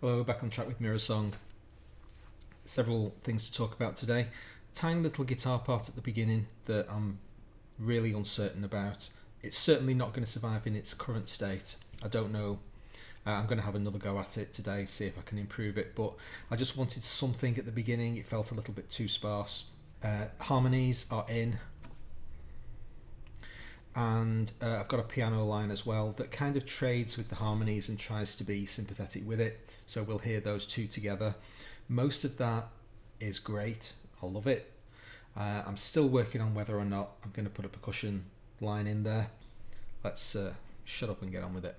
Hello, back on track with Mirror Song. Several things to talk about today. Tiny little guitar part at the beginning that I'm really uncertain about. It's certainly not going to survive in its current state. I don't know. I'm going to have another go at it today, see if I can improve it, but I just wanted something at the beginning. It felt a little bit too sparse. Harmonies are in, and I've got a piano line as well that kind of trades with the harmonies and tries to be sympathetic with it, so we'll hear those two together. Most of that is great. I love it. I'm still working on whether or not I'm going to put a percussion line in there. Let's shut up and get on with it.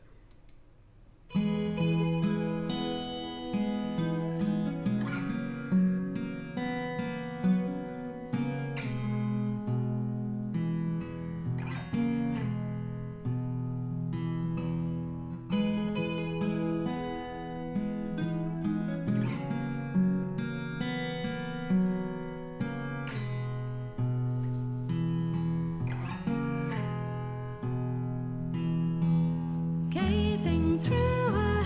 Gazing through a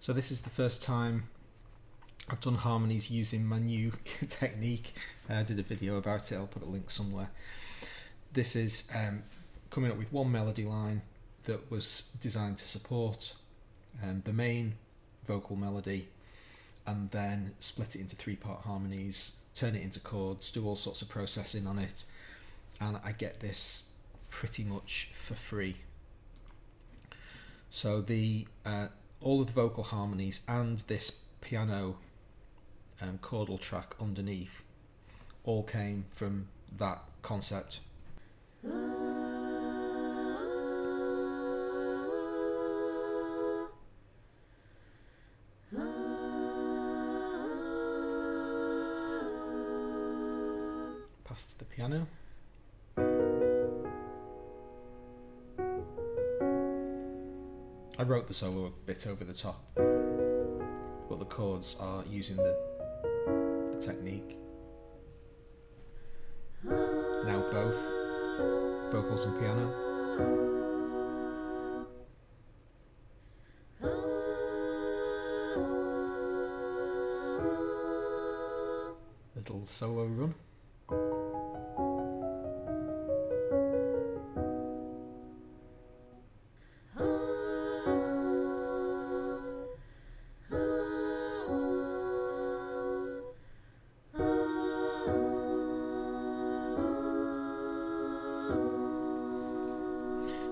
So this is the first time I've done harmonies using my new technique. I did a video about it, I'll put a link somewhere. This is coming up with one melody line that was designed to support the main vocal melody, and then split it into 3-part harmonies, turn it into chords, do all sorts of processing on it, and I get this pretty much for free. So the all of the vocal harmonies and this piano chordal track underneath all came from that concept. Past the piano. I wrote the solo a bit over the top, but the chords are using the technique. Now both vocals and piano. Little solo run.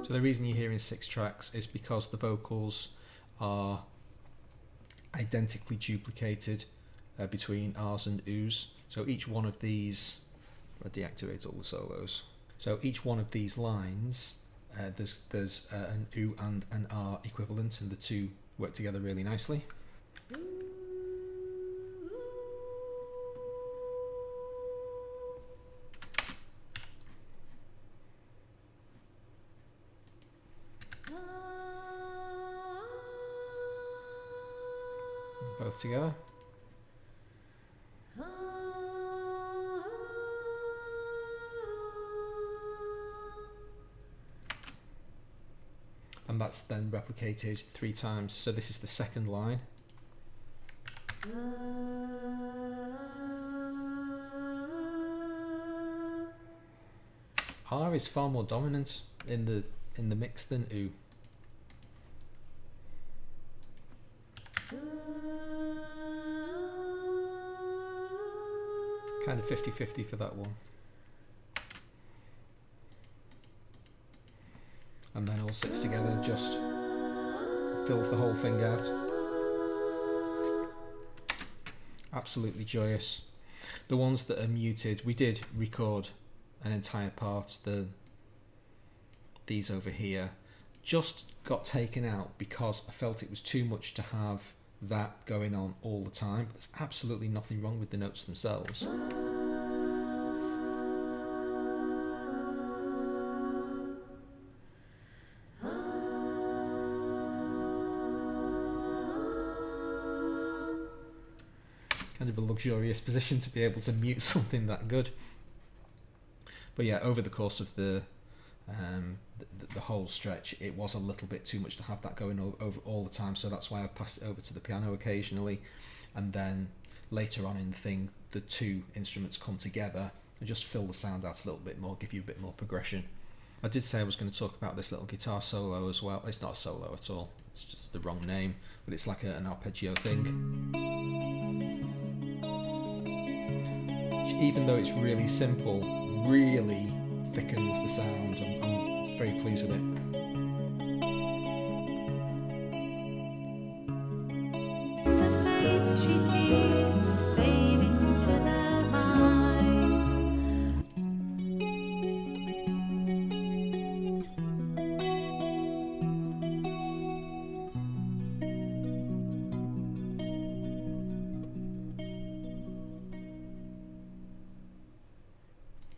So the reason you're hearing 6 tracks is because the vocals are identically duplicated between R's and U's. So each one of these, I deactivate all the solos. So each one of these lines, there's an U and an R equivalent, and the two work together really nicely. Both together. And that's then replicated 3 times. So this is the second line. R is far more dominant in the mix than U. Kind of 50-50 for that one. And then all 6 together just fills the whole thing out. Absolutely joyous. The ones that are muted, we did record an entire part. These over here just got taken out because I felt it was too much to have that going on all the time. There's absolutely nothing wrong with the notes themselves. Kind of a luxurious position to be able to mute something that good. But yeah, over the course of the whole stretch, it was a little bit too much to have that going over all the time, so that's why I passed it over to the piano occasionally, and then later on in the thing, the 2 instruments come together and just fill the sound out a little bit more, give you a bit more progression. I did say I was going to talk about this little guitar solo as well. It's not a solo at all, it's just the wrong name, but it's like an arpeggio thing. Which, even though it's really simple, really thickens the sound. I'm very pleased with it. The face she sees fade into the light.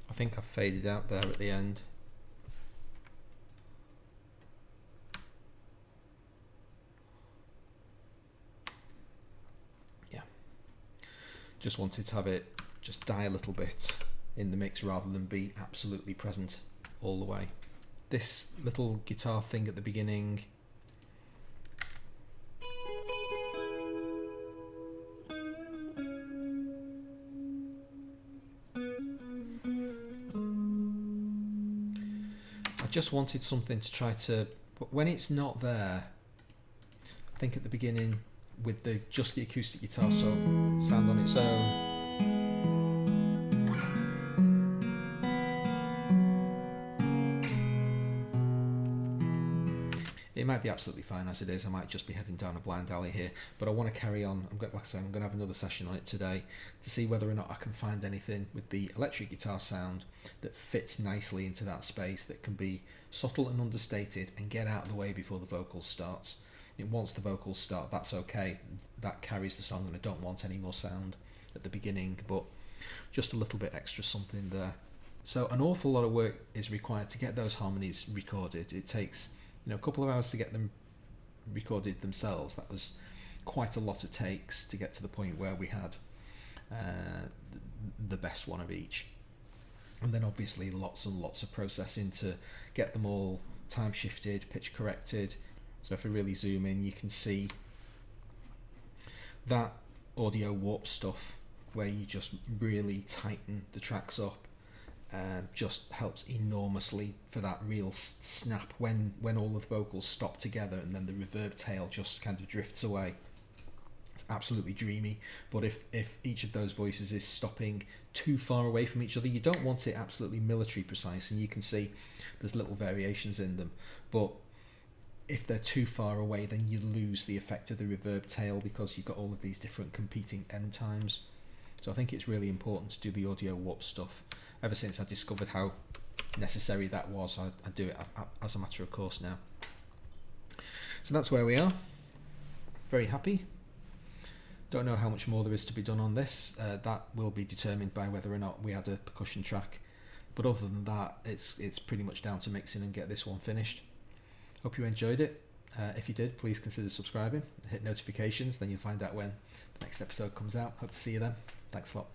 I think I've faded out there at the end. Yeah. Just wanted to have it just die a little bit in the mix rather than be absolutely present all the way. This little guitar thing at the beginning, I just wanted something to try to, but when it's not there, I think at the beginning with just the acoustic guitar sound on its own, it might be absolutely fine as it is. I might just be heading down a blind alley here, but I want to carry on. Like I say, I'm going to have another session on it today to see whether or not I can find anything with the electric guitar sound that fits nicely into that space, that can be subtle and understated and get out of the way before the vocals starts. Once the vocals start, that's okay. That carries the song, and I don't want any more sound at the beginning, but just a little bit extra something there. So an awful lot of work is required to get those harmonies recorded. It takes a couple of hours to get them recorded themselves. That was quite a lot of takes to get to the point where we had the best one of each, and then obviously lots and lots of processing to get them all time shifted, pitch corrected. So if I really zoom in, you can see that audio warp stuff where you just really tighten the tracks up. Just helps enormously for that real snap when all of the vocals stop together and then the reverb tail just kind of drifts away. It's absolutely dreamy, but if each of those voices is stopping too far away from each other, you don't want it absolutely military precise, and you can see there's little variations in them, but if they're too far away, then you lose the effect of the reverb tail because you've got all of these different competing end times. So I think it's really important to do the audio warp stuff. Ever since I discovered how necessary that was, I do it as a matter of course now. So that's where we are. Very happy. Don't know how much more there is to be done on this. That will be determined by whether or not we add a percussion track. But other than that, it's pretty much down to mixing and get this one finished. Hope you enjoyed it. If you did, please consider subscribing. Hit notifications, then you'll find out when the next episode comes out. Hope to see you then. Thanks a lot.